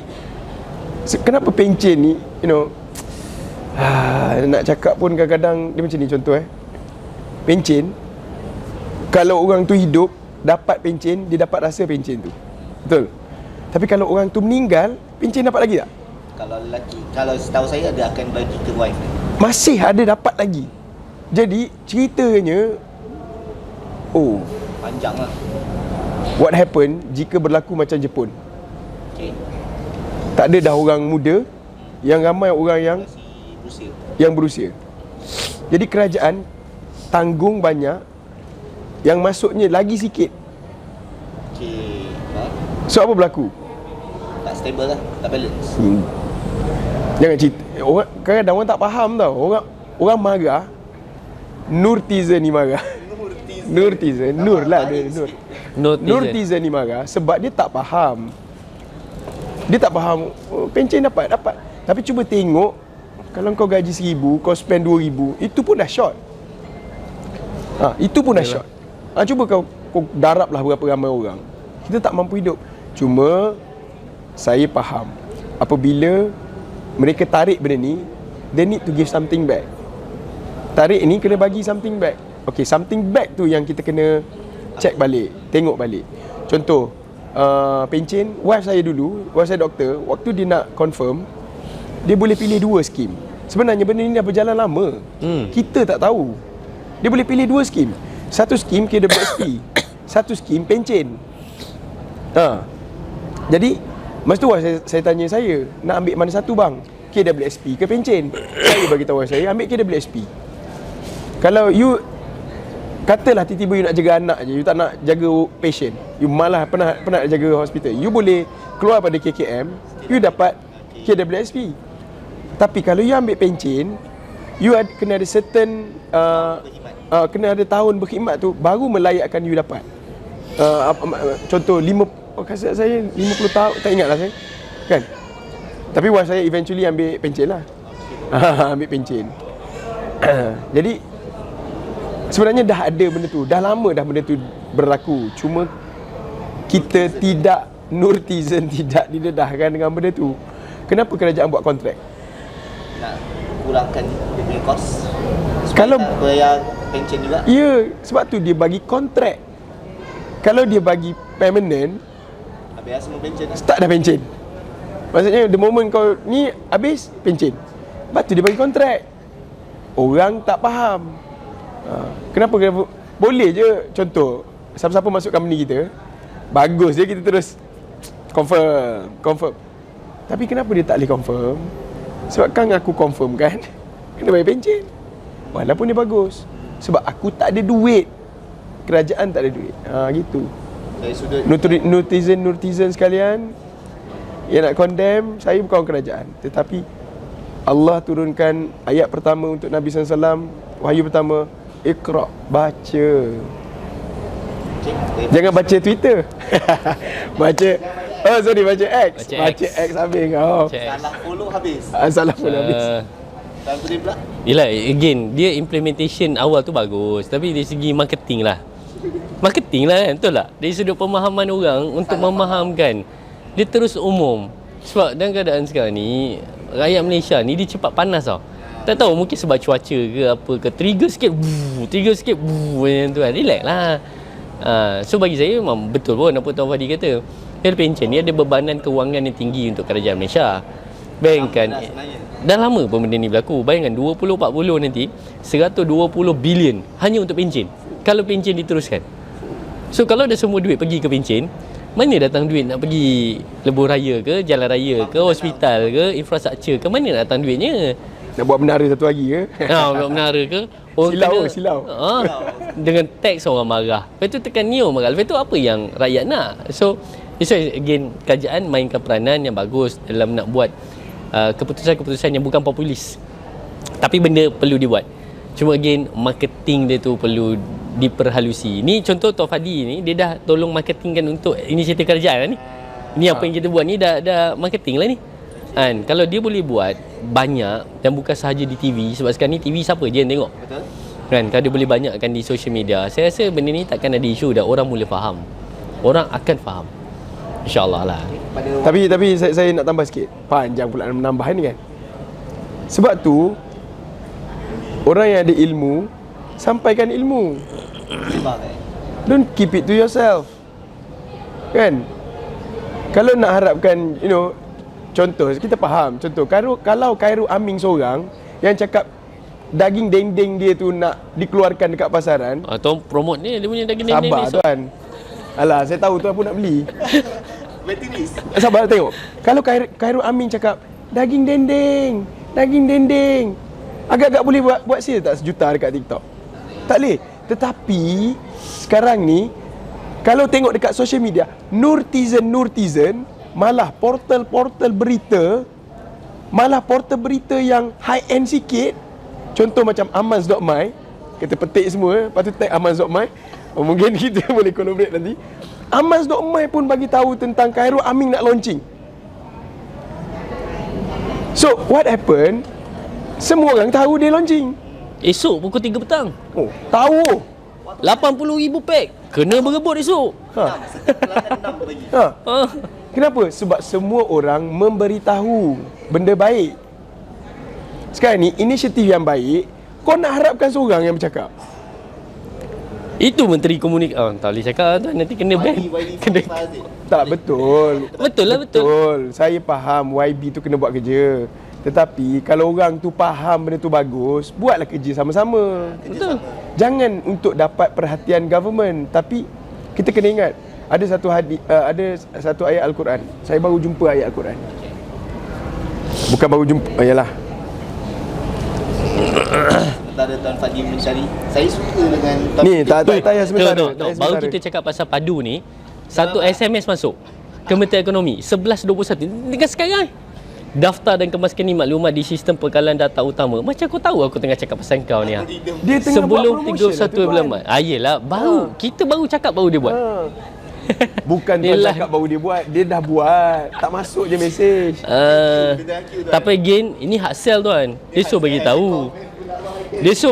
kenapa pencen ni, nak cakap pun kadang-kadang dia macam ni. Contoh pencen, kalau orang tu hidup dapat pencen, dia dapat rasa pencen tu. Betul. Tapi kalau orang tu meninggal, pencen dapat lagi tak? Kalau lelaki, kalau setahu saya dia akan bagi ke wife. Masih ada dapat lagi. Jadi ceritanya panjang lah. What happen jika berlaku macam Jepun? Okey. Tak ada dah orang muda, yang ramai orang yang berusia. Jadi kerajaan tanggung banyak, yang masuknya lagi sikit. Okey. So apa berlaku? Tak stable lah, tak balance. Jangan cerita. Kadang-kadang orang tak faham tau. Orang marah, Nurtizen ni marah. Nurtizen, Nur lah dia, Nurtizen ni marah sebab dia tak faham. Pencen dapat. Tapi cuba tengok, kalau kau gaji 1,000, kau spend 2,000, itu pun dah short. Itu pun dah short. Cuba kau darab lah berapa ramai orang. Kita tak mampu hidup. Cuma saya faham, apabila mereka tarik benda ni, they need to give something back. Tarik ni kena bagi something back. Okay, something back tu yang kita kena check balik, tengok balik. Contoh, pencen, wife saya doktor, waktu dia nak confirm, dia boleh pilih 2 skim. Sebenarnya benda ni dah berjalan lama. Kita tak tahu. Dia boleh pilih 2 skim. Satu skim KWSP, satu skim pencen. Jadi masa tu saya tanya saya, nak ambil mana satu bang? KWSP ke pencen? Saya bagi tahu saya ambil KWSP. Kalau you katalah tiba-tiba you nak jaga anak je, you tak nak jaga patient, you malah penat jaga hospital, you boleh keluar pada KKM, you dapat KWSP. Tapi kalau you ambil pencen, you kena ada certain kena ada tahun berkhidmat tu baru melayakkan you dapat. Contoh kasih saya 50 tahun, tak ingat lah saya kan. Tapi wife saya eventually ambil pencen lah. Ambil pencen. Jadi sebenarnya dah ada benda tu, dah lama dah benda tu berlaku. Cuma kita tidak, Nurtizen tidak didedahkan dengan benda tu. Kenapa kerajaan buat kontrak? Nak kurangkan dia punya kos Kalau tak bayar pencen juga. ya, sebab tu dia bagi kontrak. Kalau dia bagi permanent, Habis semua pencen lah. start dah pencen. Maksudnya the moment kau ni habis pencen. Lepas tu dia bagi kontrak. Orang tak faham. Kenapa boleh je, contoh siapa-siapa masuk company kita, bagus je kita terus confirm. Tapi kenapa dia tak boleh confirm? Sebab kan aku confirm kan, kena bayar pencen. Walaupun dia bagus. Sebab aku tak ada duit. Kerajaan tak ada duit. Gitu. Dari sudut Netizen sekalian, yang nak condemn, saya bukan orang kerajaan. Tetapi Allah turunkan ayat pertama untuk Nabi SAW. Wahyu pertama, Iqra, baca. Jangan baca Twitter. baca baca X. Baca X habis kau. salah follow habis. Salah pun habis. Dan tu dia pula. Yelah, again, dia implementation awal tu bagus, tapi dari segi marketing lah kan, betul tak? Dari sudut pemahaman orang untuk memahamkan, dia terus umum. Sebab dalam keadaan sekarang ni, rakyat Malaysia ni dia cepat panas tau. Tak tahu, mungkin sebab cuaca ke apa ke, trigger sikit macam tu kan. Relax lah. So bagi saya memang betul pun apa Tuan Fadi kata. Dia pencen ni ada bebanan kewangan yang tinggi untuk kerajaan Malaysia. Bayangkan, dah lama pun benda ni berlaku. Bayangkan 2040 nanti 120 bilion hanya untuk pencen. Kalau pencen diteruskan. So kalau dah semua duit pergi ke pencen, mana datang duit nak pergi lebuh raya ke, jalan raya ke, hospital ke, infrastruktur ke, mana nak datang duitnya? Nak buat menara satu lagi ke? Buat menara ke? Silau. Dengan teks orang marah. Lepas tu tekan Neo marah. Lepas tu apa yang rakyat nak? So again, kerajaan mainkan peranan yang bagus dalam nak buat keputusan-keputusan yang bukan populis. Tapi benda perlu dibuat. Cuma again, marketing dia tu perlu diperhalusi. Ni contoh Tuan Fadi ni, dia dah tolong marketingkan untuk inisiatif kerajaan lah ni. Ni apa yang kita buat ni dah marketing lah ni. Kan, kalau dia boleh buat banyak dan bukan sahaja di TV, sebab sekarang ni TV siapa je yang tengok. Betul. Kan, kalau dia boleh banyakkan di social media, saya rasa benda ni takkan ada isu dah, orang mula faham. Orang akan faham. InsyaAllah lah. Tapi saya nak tambah sikit. Panjang pula menambah ni kan. Sebab tu orang yang ada ilmu, sampaikan ilmu. Don't keep it to yourself. Kan? Kalau nak harapkan, contoh, kita faham. Contoh, kalau Khairul Amin seorang yang cakap daging dendeng dia tu nak dikeluarkan dekat pasaran. Tuan promote ni, dia punya daging dendeng ni. Sabar tuan. Alah, saya tahu tuan pun nak beli. Betinis. Sabar tengok. Kalau Khairul Amin cakap daging dendeng, agak-agak boleh buat sale tak 1 juta dekat TikTok? Tak boleh. Tetapi sekarang ni kalau tengok dekat social media, Nurtizen malah portal berita yang high end sikit. Contoh macam amans.my, kita petik semua, lepas tu tag amans.my. Mungkin kita boleh collaborate nanti. Amans.my pun bagi tahu tentang Khairul Amin nak launching. So, what happened? Semua orang tahu dia launching. Esok pukul 3 petang. Oh, tahu. 80,000 pack. Kena berebut esok. Kenapa? Sebab semua orang memberitahu benda baik. Sekarang ni, inisiatif yang baik, kau nak harapkan seorang yang bercakap. Itu Menteri Komunikasi. Tak boleh cakap tu, nanti kena ban. Kena. Tak, betul. Betul lah, betul. Saya faham YB tu kena buat kerja. Tetapi kalau orang tu faham benda tu bagus, buatlah kerja sama-sama. Betul. Jangan untuk dapat perhatian government, tapi kita kena ingat ada satu ayat Al-Quran. Saya baru jumpa ayat Al-Quran. Bukan baru jumpa, yalah. Sementara Tuan Fadi mencari, saya suka dengan Ni tak payah sebentar. No. Baru kita cakap pasal padu ni, satu SMS masuk Kementerian Ekonomi 11.21 dengan sekarang. Daftar dan kemaskan ni maklumat di sistem pengkalan data utama. Macam kau tahu aku tengah cakap pasal kau ni. Dia tengah sebelum buat promotion 31 bulan Mac. Yelah, baru. Kita baru cakap baru dia buat. Bukan tuan cakap baru dia buat, dia dah buat. Tak masuk je mesej. Tapi again, ini hard sell tuan. Dia suruh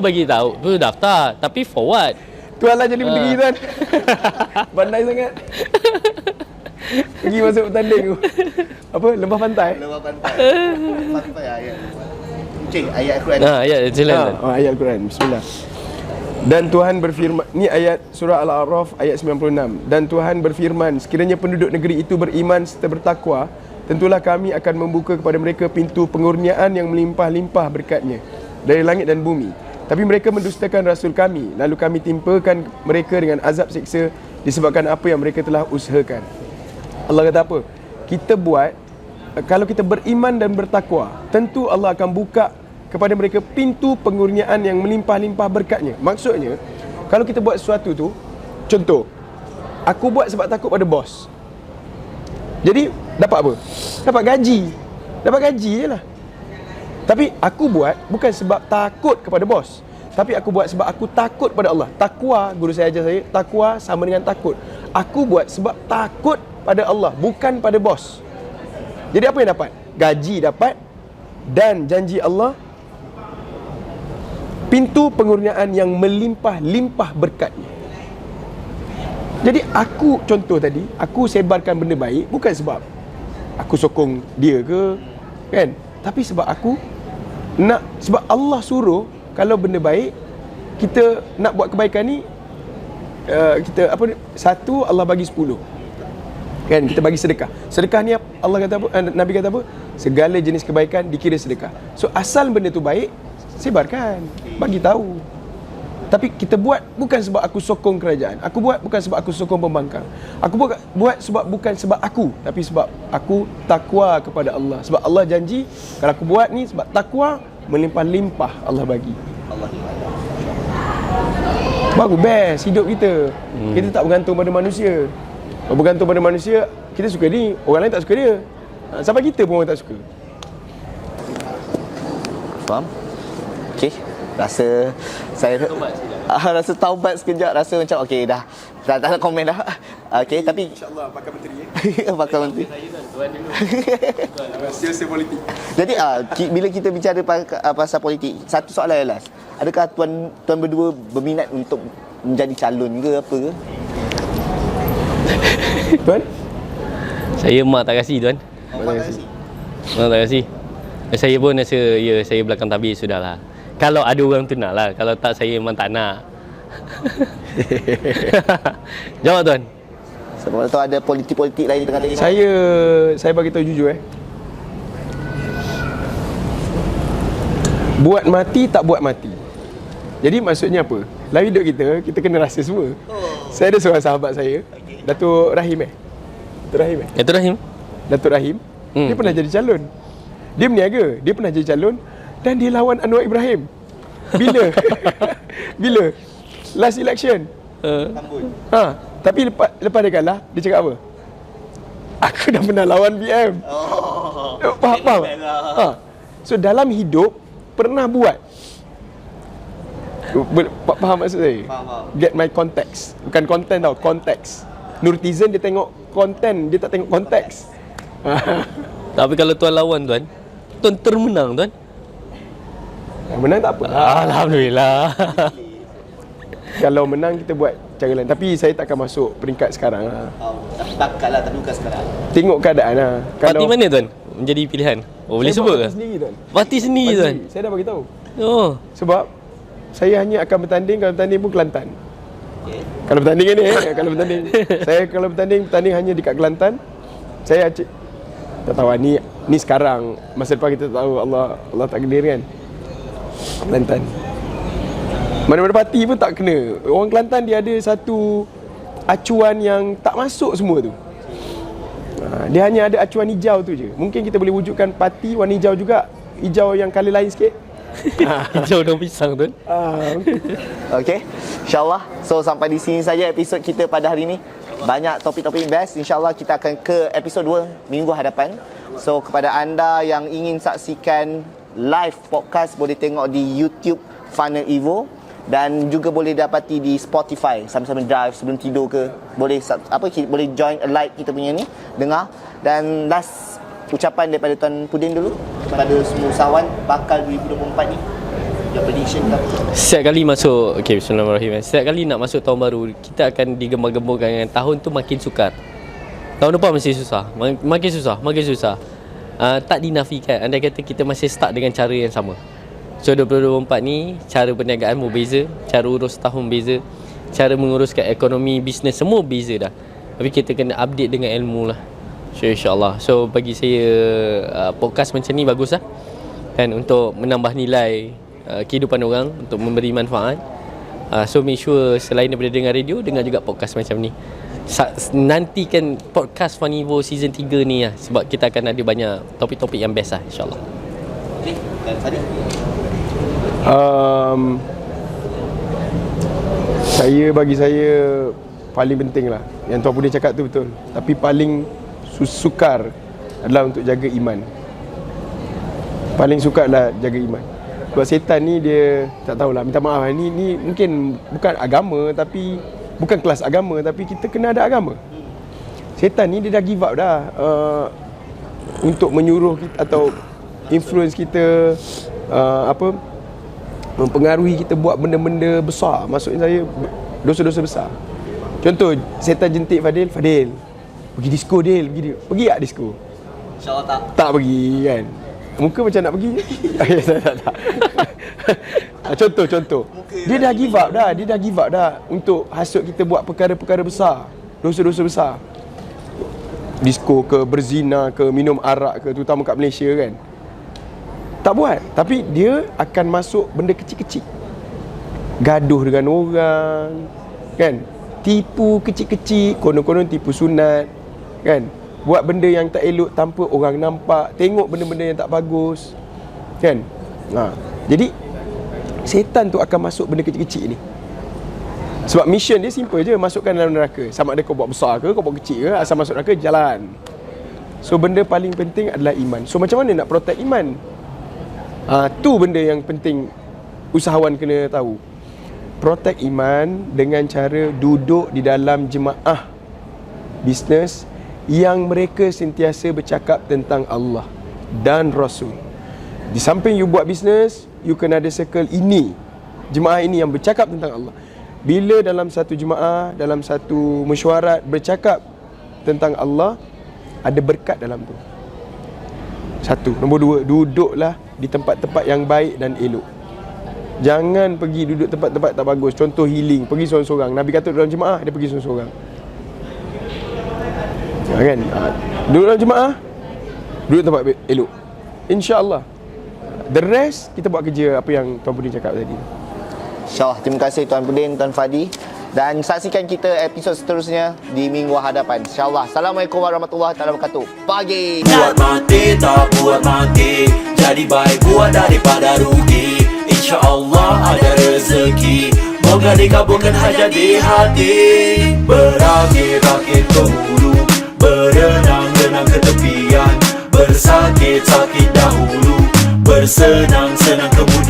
bagi tahu. Tu daftar, tapi forward. Tuan lah jadi menteri tuan. Bandai sangat. Pergi masuk bertanding tu. Apa? Lembah pantai? Lembah pantai. Pantai ya. Cik, ayat Al-Quran. ayat silakan. Ayat Al-Quran. Bismillah. Dan Tuhan berfirman, ni ayat surah Al-A'raf ayat 96. Dan Tuhan berfirman, sekiranya penduduk negeri itu beriman serta bertakwa, tentulah kami akan membuka kepada mereka pintu pengurniaan yang melimpah-limpah berkatnya dari langit dan bumi. Tapi mereka mendustakan Rasul kami, lalu kami timpakan mereka dengan azab siksa disebabkan apa yang mereka telah usahakan. Allah kata apa? Kita buat, kalau kita beriman dan bertakwa, tentu Allah akan buka kepada mereka pintu pengurniaan yang melimpah-limpah berkatnya. Maksudnya, kalau kita buat sesuatu tu, contoh, aku buat sebab takut pada bos. Jadi, dapat apa? Dapat gaji. Dapat gaji je lah. Tapi aku buat bukan sebab takut kepada bos, tapi aku buat sebab aku takut pada Allah. Takwa, guru saya ajar saya, takwa sama dengan takut. Aku buat sebab takut pada Allah, bukan pada bos. Jadi apa yang dapat? Gaji dapat, dan janji Allah, pintu pengurniaan yang melimpah-limpah berkatnya. Jadi aku, contoh tadi, aku sebarkan benda baik bukan sebab aku sokong dia ke, kan? Tapi sebab aku nak, sebab Allah suruh kalau benda baik, kita nak buat kebaikan ni, kita apa, satu Allah bagi 10. Kan, kita bagi sedekah. Sedekah ni Allah kata apa? Nabi kata apa? Segala jenis kebaikan dikira sedekah. So asal benda tu baik, sebarkan, bagi tahu. Tapi kita buat bukan sebab aku sokong kerajaan. Aku buat bukan sebab aku sokong pembangkang. Aku buat sebab bukan sebab aku, tapi sebab aku takwa kepada Allah. Sebab Allah janji kalau aku buat ni sebab takwa, melimpah-limpah Allah bagi. Bagus, best hidup kita. Kita tak bergantung pada manusia. Kalau bergantung pada manusia, kita suka ni, orang lain tak suka dia. Sampai kita pun orang tak suka. Faham? Okey. Rasa saya rasa taubat sekejap, rasa macam okey dah. Tak ada komen dah. Okey, tapi InsyaAllah bakal menteri bakal menteri. Siasa politik. Jadi bila kita bicara pasal politik, satu soalan last. Adakah tuan berdua berminat untuk menjadi calon ke apa ke? Tuan? Saya mak tak kasih tuan. Terima kasih. Mak tak kasih. Saya pun rasa saya belakang tabir sudahlah. Kalau ada orang tu nak lah. Kalau tak, saya memang tak nak. Jawab tuan. Sebab tahu ada politik-politik lain tengah tengok. Saya bagi tahu jujur buat mati tak buat mati. Jadi maksudnya apa? Dalam hidup kita kena rasa semua. Saya ada seorang sahabat saya, Datuk Rahim Datuk Rahim. Dia pernah jadi calon. Dia berniaga, dia pernah jadi calon dan dia lawan Anwar Ibrahim. Bila? Last election. Tapi lepas dia kalah, dia cakap apa? Aku dah pernah lawan BM. Faham? So dalam hidup pernah buat. Faham maksud saya? Get my context. Bukan content tau, konteks. Nurtizen dia tengok konten, dia tak tengok konteks. Tapi kalau tuan lawan tuan termenang tuan. Menang tak apa. Alhamdulillah. Kalau menang kita buat cara lain. Tapi saya tak akan masuk peringkat sekarang lah. Tapi bakal lah, tapi bukan sekarang. Tengok keadaan lah. Parti mana tuan menjadi pilihan? Oh, boleh sebut ke? Sendiri tuan. Parti sendiri tuan. Saya dah bagi tahu. Oh. Sebab saya hanya akan bertanding, kalau bertanding pun Kelantan. Kalau bertanding ni kalau bertanding. Saya kalau bertanding hanya dekat Kelantan. Saya tak tahu ni sekarang, masa depan kita tak tahu, Allah takdir kan. Kelantan. Mana-mana parti pun tak kena. Orang Kelantan dia ada satu acuan yang tak masuk semua tu. Dia hanya ada acuan hijau tu je. Mungkin kita boleh wujudkan parti warna hijau juga. Hijau yang colour lain sikit. Hijau daun pisang tuan. Okey, insyaAllah. So sampai di sini saja episod kita pada hari ini. Banyak topik-topik best. InsyaAllah kita akan ke episod 2 minggu hadapan. So kepada anda yang ingin saksikan live podcast, boleh tengok di YouTube Funnel Evo. Dan juga boleh dapati di Spotify sama-sama drive sebelum tidur ke. Boleh boleh join a like kita punya ni, dengar. Dan last ucapan daripada Tuan Pudin dulu kepada semua usahawan bakal 2024 ni. Your prediction ke apa? Setiap kali masuk, bismillahirrahmanirrahim. Setiap kali nak masuk tahun baru, kita akan digembar-gemburkan dengan tahun tu makin sukar. Tahun depan mesti susah. Makin susah. Tak dinafikan. Andai kata kita masih start dengan cara yang sama. So 2024 ni cara perniagaan berbeza, cara urus tahun beza, cara menguruskan ekonomi, bisnes semua beza dah. Tapi kita kena update dengan ilmu lah. So insyaAllah. So bagi saya podcast macam ni bagus lah kan, untuk menambah nilai kehidupan orang, untuk memberi manfaat. So make sure selain daripada dengar radio, dengar juga podcast macam ni. Nantikan podcast Funivo season 3 ni lah, sebab kita akan ada banyak topik-topik yang best lah insyaAllah. Okay, dan Fadi? Bagi saya paling penting lah, yang Tuan Pudin cakap tu betul, tapi paling sukar adalah untuk jaga iman. Paling sukar adalah jaga iman. Sebab setan ni dia, tak tahulah, minta maaf, ni mungkin bukan agama, tapi bukan kelas agama, tapi kita kena ada agama. Setan ni dia dah give up dah untuk menyuruh kita atau influence kita, mempengaruhi kita buat benda-benda besar. Maksudnya saya dosa-dosa besar. Contoh, setan jentik Fadil, pergi disco Dil, pergi tak disco? InsyaAllah tak. Tak pergi kan. Muka macam nak pergi. tak. Contoh. Dia dah give up dah untuk hasut kita buat perkara-perkara besar, dosa-dosa besar. Disco ke, berzina ke, minum arak ke, terutama kat Malaysia kan. Tak buat. Tapi dia akan masuk benda kecil-kecil. Gaduh dengan orang kan. Tipu kecil-kecil, konon-konon tipu sunat kan. Buat benda yang tak elok tanpa orang nampak, tengok benda-benda yang tak bagus kan. Jadi setan tu akan masuk benda kecil-kecil ni. Sebab mission dia simple je, masukkan dalam neraka. Sama ada kau buat besar ke, kau buat kecil ke, asal masuk neraka jalan. So benda paling penting adalah iman. So macam mana nak protect iman? Tu benda yang penting usahawan kena tahu. Protect iman dengan cara duduk di dalam jemaah bisnes yang mereka sentiasa bercakap tentang Allah dan Rasul. Di samping you buat bisnes, you kena ada circle ini, jemaah ini yang bercakap tentang Allah. Bila dalam satu jemaah, dalam satu mesyuarat bercakap tentang Allah, ada berkat dalam tu. Satu. Nombor dua, duduklah di tempat-tempat yang baik dan elok. Jangan pergi duduk tempat-tempat tak bagus. Contoh healing, pergi seorang-seorang. Nabi kata dalam jemaah, dia pergi seorang-seorang kan. Duduk dalam jemaah, duduk tempat elok, InsyaAllah. The rest, kita buat kerja apa yang Tuan Pudin cakap tadi. InsyaAllah. Terima kasih Tuan Pudin, Tuan Fadi. Dan saksikan kita episod seterusnya di minggu hadapan, InsyaAllah. Assalamualaikum warahmatullahi wabarakatuh. Pagi. Buat mati, tak buat mati, jadi baik buat daripada rugi. InsyaAllah ada rezeki, moga dikabulkan hajat di hati. Berakit-rakit ke hulu, berenang-renang ke tepian, bersakit-sakit dahulu, bersenang-senang kemudian.